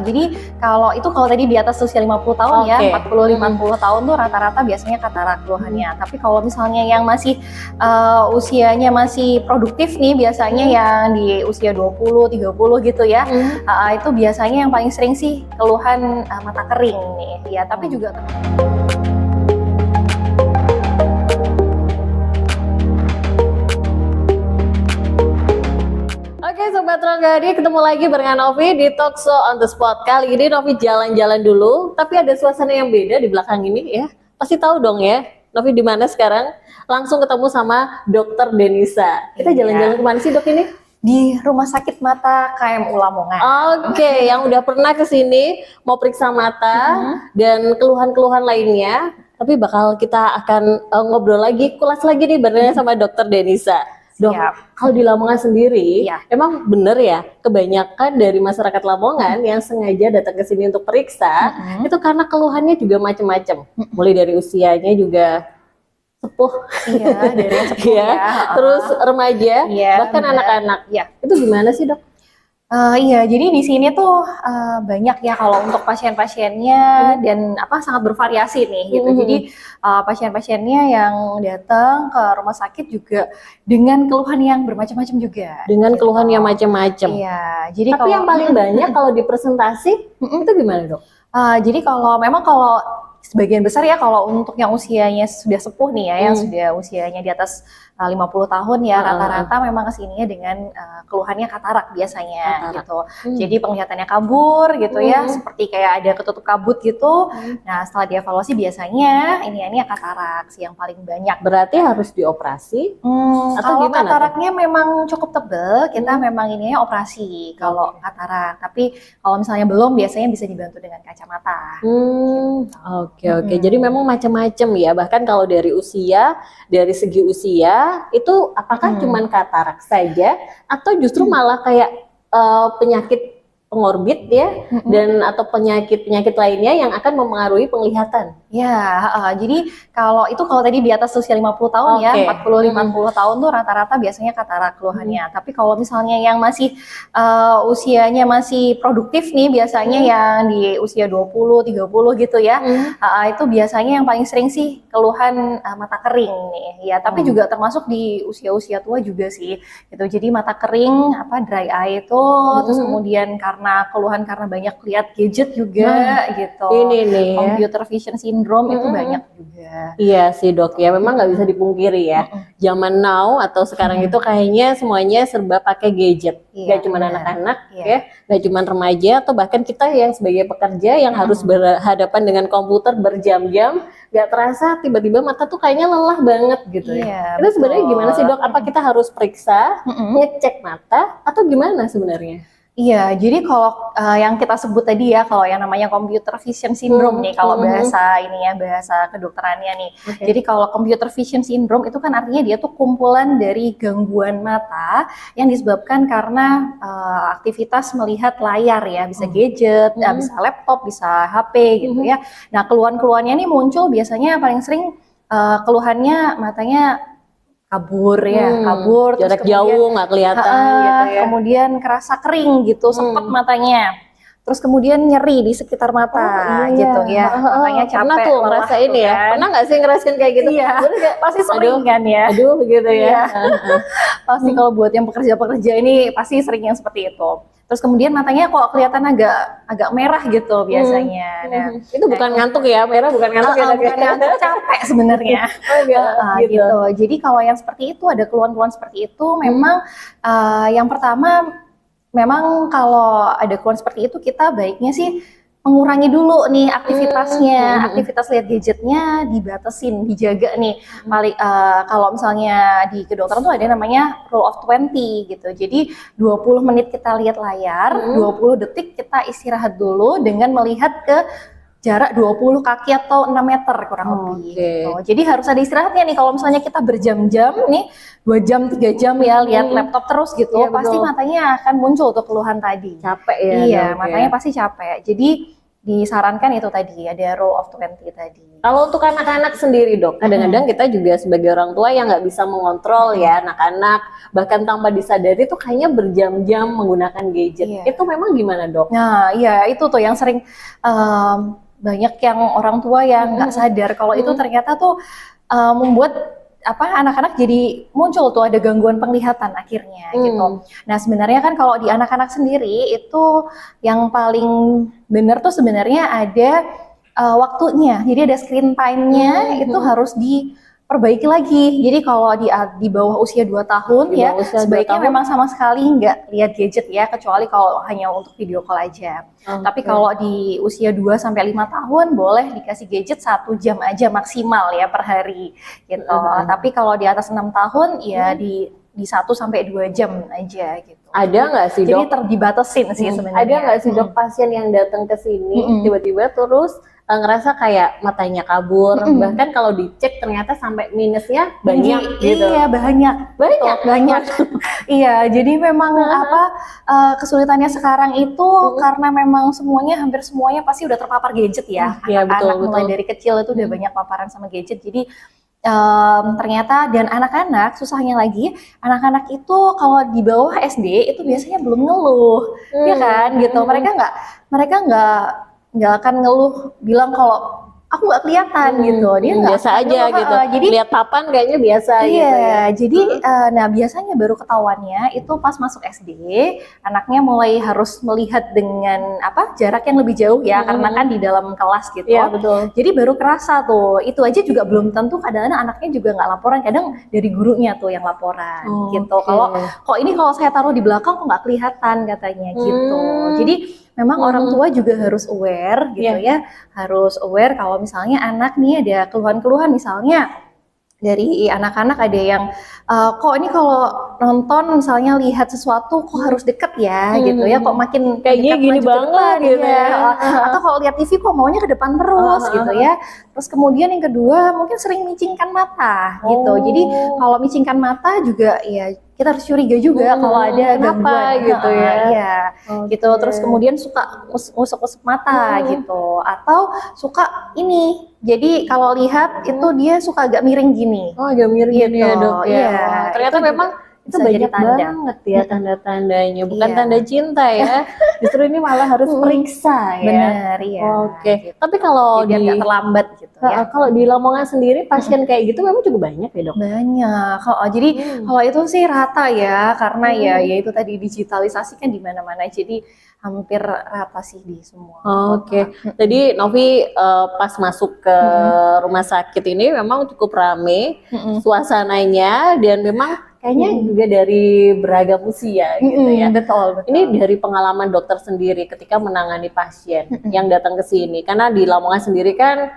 Jadi kalau tadi di atas usia 50 tahun ya, 40-50 tahun tuh rata-rata biasanya katarak keluhannya. Tapi kalau misalnya yang masih usianya masih produktif nih, biasanya yang di usia 20-30 gitu ya, itu biasanya yang paling sering sih keluhan mata kering nih. Ya, tapi juga Oke Sobat Ronggadi, ketemu lagi barengan Novi di Talk Show on the Spot. Kali ini Novi jalan-jalan dulu, tapi ada suasana yang beda di belakang ini ya. Pasti tahu dong ya, Novi di mana sekarang? Langsung ketemu sama Dokter Denisa. Kita jalan-jalan kemana sih dok ini? di Rumah Sakit Mata KMU Lamongan. Oke, yang udah pernah kesini mau periksa mata dan keluhan-keluhan lainnya, tapi bakal kita akan ngobrol lagi, kulas lagi nih barengan sama Dokter Denisa. Dok, kalau di Lamongan sendiri, emang bener ya kebanyakan dari masyarakat Lamongan yang sengaja datang ke sini untuk periksa, itu karena keluhannya juga macam-macam, mulai dari usianya juga sepuh, dari yang sepuh ya, terus remaja, bahkan anak-anak. Itu gimana sih dok? Jadi di sini tuh banyak ya kalau untuk pasien-pasiennya dan sangat bervariasi nih gitu. Jadi pasien-pasiennya yang datang ke rumah sakit juga dengan keluhan yang bermacam-macam juga. Dengan keluhan yang macam-macam. Iya. Jadi tapi yang paling banyak kalau di presentasi itu gimana dok? Jadi kalau sebagian besar ya kalau untuk yang usianya sudah sepuh nih ya, yang sudah usianya di atas 50 tahun ya, rata-rata memang kesininya dengan keluhannya katarak biasanya gitu. Jadi penglihatannya kabur gitu ya, seperti kayak ada ketutup kabut gitu. Nah setelah dievaluasi biasanya ini katarak sih yang paling banyak. Berarti harus dioperasi? Atau kalau gimana kataraknya memang cukup tebel, kita memang ininya operasi kalau katarak. Tapi kalau misalnya belum, biasanya bisa dibantu dengan kacamata. Oke. Jadi memang macam-macam ya. Bahkan kalau dari segi usia itu apakah cuman katarak saja atau justru malah kayak penyakit pengorbit ya, dan atau penyakit lainnya yang akan mempengaruhi penglihatan? Jadi kalau tadi di atas usia 50 tahun ya, 40-50 tahun tuh rata-rata biasanya katarak keluhannya. Tapi kalau misalnya yang masih usianya masih produktif nih, biasanya yang di usia 20-30 gitu ya, itu biasanya yang paling sering sih keluhan mata kering nih. Ya, tapi juga termasuk di usia-usia tua juga sih. Gitu. Jadi mata kering, dry eye itu, terus kemudian karena banyak lihat gadget juga gitu. Ini nih, computer vision syndrome itu banyak juga. Iya sih dok ya, memang nggak bisa dipungkiri ya. Zaman now atau sekarang itu kayaknya semuanya serba pakai gadget. Gak cuma anak-anak ya, gak cuma remaja atau bahkan kita yang sebagai pekerja yang harus berhadapan dengan komputer berjam-jam, gak terasa tiba-tiba mata tuh kayaknya lelah banget gitu ya. Itu sebenarnya gimana sih dok? Apa kita harus periksa, ngecek mata atau gimana sebenarnya? Iya, jadi kalau yang kita sebut tadi ya, kalau yang namanya computer vision syndrome nih, kalau bahasa kedokterannya nih. Jadi kalau computer vision syndrome itu kan artinya dia tuh kumpulan dari gangguan mata yang disebabkan karena aktivitas melihat layar ya, bisa gadget, bisa laptop, bisa HP gitu ya. Nah keluhan-keluhannya nih muncul biasanya paling sering keluhannya matanya kabur, jarak jauh nggak kelihatan gitu ya. Kemudian kerasa kering gitu, sempet matanya. Terus kemudian nyeri di sekitar mata gitu ya. Matanya capek. Pernah tuh ngerasain ya? Kan? Pernah nggak sih ngerasain kayak gitu? Iya, pasti sering kan ya. Aduh gitu ya. Pasti kalau buat yang pekerja-pekerja ini pasti sering yang seperti itu. Terus kemudian matanya kok kelihatan agak merah gitu biasanya. Nah, itu bukan ngantuk ya, merah bukan ngantuk ya? Bukan ngantuk, capek sebenarnya. Gitu. Jadi kalau yang seperti itu, ada keluhan-keluhan seperti itu, memang yang pertama, memang kalau ada keluhan seperti itu kita baiknya sih mengurangi dulu nih aktivitasnya, aktivitas lihat gadgetnya dibatasin, dijaga nih. Kalau misalnya di kedokteran tuh ada namanya rule of 20 gitu. Jadi 20 menit kita lihat layar, 20 detik kita istirahat dulu dengan melihat ke jarak 20 kaki atau 6 meter kurang lebih. Gitu. Jadi harus ada istirahatnya nih. Kalau misalnya kita berjam-jam nih, 2 jam, 3 jam ya lihat laptop terus gitu, pasti matanya akan muncul tuh keluhan tadi. Capek ya. Iya, matanya pasti capek. Jadi disarankan itu tadi ada rule of 20 tadi. Kalau untuk anak-anak sendiri dok, kadang-kadang kita juga sebagai orang tua yang nggak bisa mengontrol ya anak-anak, bahkan tanpa disadari tuh kayaknya berjam-jam menggunakan gadget. Itu memang gimana dok? Nah iya itu tuh yang sering banyak yang orang tua yang nggak sadar kalau itu ternyata tuh membuat anak-anak jadi muncul tuh ada gangguan penglihatan akhirnya gitu. Nah sebenarnya kan kalau di anak-anak sendiri itu yang paling benar tuh sebenarnya ada waktunya. Jadi ada screen time-nya itu harus diperbaiki lagi. Jadi kalau di bawah usia 2 tahun ya sebaiknya memang sama sekali nggak lihat gadget ya, kecuali kalau hanya untuk video call aja. Tapi kalau di usia 2 sampai 5 tahun boleh dikasih gadget 1 jam aja maksimal ya per hari gitu. Tapi kalau di atas 6 tahun ya di 1 sampai 2 jam aja gitu. Ada nggak sih dok? Jadi dibatasin sih sebenarnya. Ada nggak sih dok pasien yang datang ke sini tiba-tiba terus ngerasa kayak matanya kabur, bahkan kalau dicek ternyata sampai minusnya banyak gitu. Iya banyak. Iya, jadi memang kesulitannya sekarang itu karena memang hampir semuanya pasti udah terpapar gadget ya. Iya betul. Mulai dari kecil itu udah banyak paparan sama gadget. Jadi ternyata dan anak-anak susahnya lagi anak-anak itu kalau di bawah SD itu biasanya belum ngeluh, ya kan gitu. Mereka nggak akan ngeluh bilang kalau aku nggak kelihatan gitu. Dia nggak biasa aja gitu. Jadi lihat papan kayaknya biasa gitu. Iya, jadi nah biasanya baru ketahuannya itu pas masuk SD, anaknya mulai harus melihat dengan jarak yang lebih jauh ya, karena kan di dalam kelas gitu. Iya betul. Jadi baru kerasa tuh. Itu aja juga belum tentu. Kadang-kadang anaknya juga nggak laporan, kadang dari gurunya tuh yang laporan gitu. Kalau saya taruh di belakang kok nggak kelihatan katanya gitu. Jadi memang orang tua juga harus aware gitu ya, harus aware kalau misalnya anak nih ada keluhan-keluhan misalnya dari anak-anak ada yang kok ini kalau nonton misalnya lihat sesuatu kok harus deket ya gitu ya, kok makin kayaknya gini banget gitu ya. Atau kalau lihat TV kok maunya ke depan terus gitu ya. Terus kemudian yang kedua mungkin sering micingkan mata gitu. Jadi kalau micingkan mata juga ya kita harus curiga juga kalau ada gangguan gitu ya. Iya, gitu. Terus kemudian suka usuk-usuk mata gitu, atau suka ini. Jadi kalau lihat itu dia suka agak miring gini. Oh, agak miring gitu. ya dok ya. Iya, ternyata memang itu banyak banget ya tanda-tandanya, bukan tanda cinta ya. Justru ini malah harus periksa ya. Bener, iya. Oke. Tapi kalau biar nggak terlambat gitu ya. Kalau di Lamongan sendiri pasien kayak gitu memang cukup banyak ya dok? Banyak. Jadi kalau itu sih rata ya, karena ya itu tadi digitalisasi kan di mana-mana. Jadi hampir rata sih di semua. Oke. Jadi Novi pas masuk ke rumah sakit ini memang cukup rame suasananya, dan memang kayaknya juga dari beragam usia gitu ya. Betul. Ini dari pengalaman dokter sendiri ketika menangani pasien yang datang ke sini, karena di Lamongan sendiri kan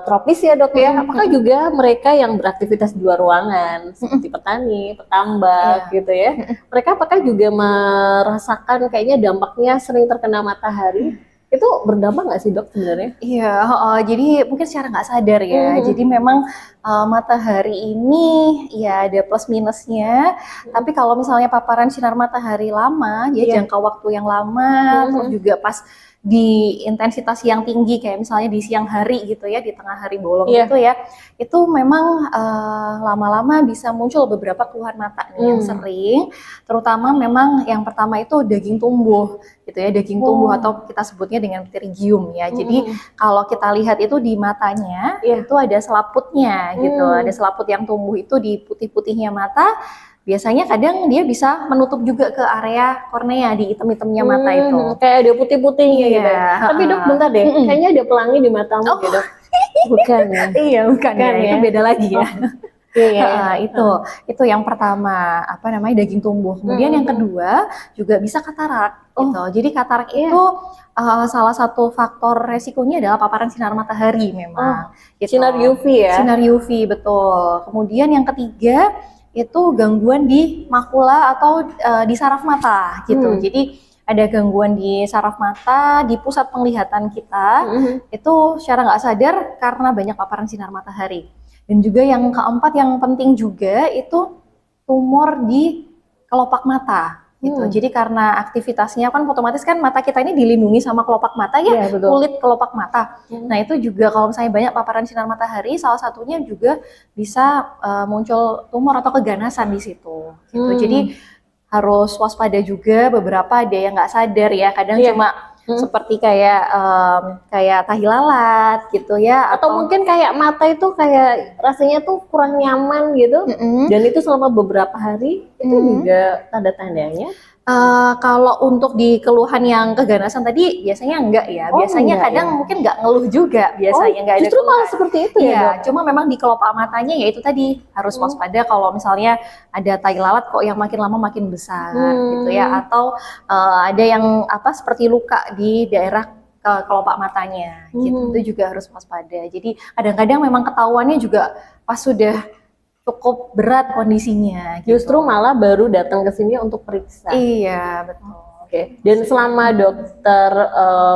tropis ya dok ya. Apakah juga mereka yang beraktivitas di luar ruangan seperti petani, petambak gitu ya, mereka apakah juga merasakan kayaknya dampaknya sering terkena matahari? Itu berdampak nggak sih dok sebenarnya? Iya, jadi mungkin secara nggak sadar ya. Jadi memang matahari ini ya ada plus minusnya. Tapi kalau misalnya paparan sinar matahari lama, ya jangka waktu yang lama, terus juga pas di intensitas yang tinggi kayak misalnya di siang hari gitu ya, di tengah hari bolong gitu ya, itu memang lama-lama bisa muncul beberapa keluhan mata nih yang sering, terutama memang yang pertama itu daging tumbuh gitu ya, daging tumbuh atau kita sebutnya dengan pterygium ya. Jadi kalau kita lihat itu di matanya itu ada selaputnya gitu, ada selaput yang tumbuh itu di putih-putihnya mata. Biasanya kadang dia bisa menutup juga ke area kornea, di item-itemnya mata itu. Kayak ada putih-putihnya gitu ya. Tapi dok bentar deh, kayaknya ada pelangi di matamu ya dok? Bukan ya? Iya bukan ya, itu beda lagi ya. Itu yang pertama, daging tumbuh. Kemudian yang kedua juga bisa katarak gitu. Jadi katarak itu salah satu faktor resikonya adalah paparan sinar matahari memang. Gitu. Sinar UV ya? Sinar UV, betul. Kemudian yang ketiga itu gangguan di makula atau di saraf mata gitu. Jadi ada gangguan di saraf mata, di pusat penglihatan kita, itu secara nggak sadar karena banyak paparan sinar matahari. Dan juga yang keempat yang penting juga itu tumor di kelopak mata gitu. Jadi karena aktivitasnya kan otomatis kan mata kita ini dilindungi sama kelopak mata ya, Iya, betul. kulit kelopak mata. Nah itu juga kalau misalnya banyak paparan sinar matahari, salah satunya juga bisa muncul tumor atau keganasan di situ. Gitu. Jadi harus waspada juga. Beberapa ada yang nggak sadar ya, kadang cuma seperti kayak tahi lalat gitu ya, atau mungkin kayak mata itu kayak rasanya tuh kurang nyaman gitu, dan itu selama beberapa hari itu juga tanda-tandanya. Kalau untuk di keluhan yang keganasan tadi biasanya enggak ya, biasanya enggak, kadang mungkin nggak ngeluh juga, biasanya nggak ada justru keluhan. malah seperti itu ya, Dok? Cuma memang di kelopak matanya ya itu tadi harus waspada kalau misalnya ada tai lalat kok yang makin lama makin besar gitu ya, atau ada yang seperti luka di daerah kelopak matanya gitu, itu juga harus waspada. Jadi kadang-kadang memang ketahuannya juga pas sudah cukup berat kondisinya. Justru malah baru datang ke sini untuk periksa. Iya, betul. Oke. Dan selama dokter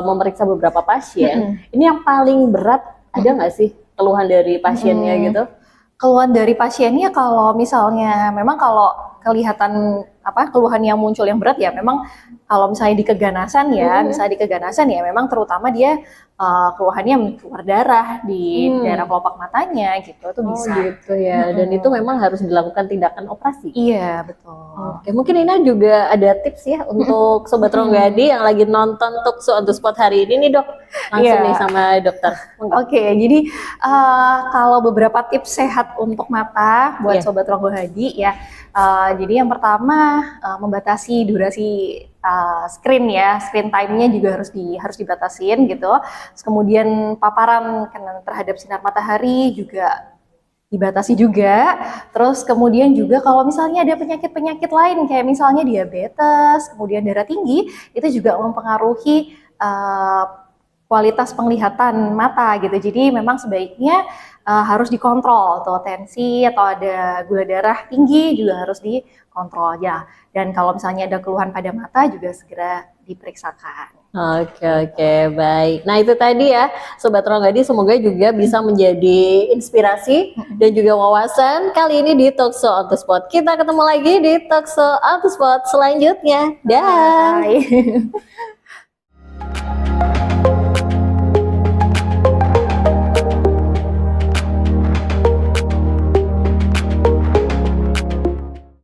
memeriksa beberapa pasien, ini yang paling berat ada nggak sih keluhan dari pasiennya gitu? Keluhan dari pasiennya kalau misalnya memang kalau kelihatan keluhan yang muncul yang berat ya memang kalau misalnya di keganasan ya, memang terutama dia keluhannya keluar darah di daerah kelopak matanya gitu, itu bisa. Gitu ya. Dan itu memang harus dilakukan tindakan operasi. Iya, betul. Oke, mungkin Ina juga ada tips ya untuk Sobat Ronggadi yang lagi nonton Talkshow on the Spot hari ini nih, Dok. Langsung nih sama dokter. Oke, jadi kalau beberapa tips sehat untuk mata buat Sobat Ronggadi ya. Jadi yang pertama membatasi durasi screen time-nya juga harus dibatasin gitu. Terus kemudian paparan terhadap sinar matahari juga dibatasi juga. Terus kemudian juga kalau misalnya ada penyakit-penyakit lain kayak misalnya diabetes, kemudian darah tinggi, itu juga mempengaruhi kualitas penglihatan mata gitu. Jadi memang sebaiknya harus dikontrol tuh tensi atau ada gula darah tinggi juga harus dikontrol ya. Dan kalau misalnya ada keluhan pada mata juga segera diperiksakan. Oke, baik. Nah itu tadi ya Sobat Ronggadi, semoga juga bisa menjadi inspirasi dan juga wawasan kali ini di Talkshow on the Spot. Kita ketemu lagi di Talkshow on the Spot selanjutnya. Dah.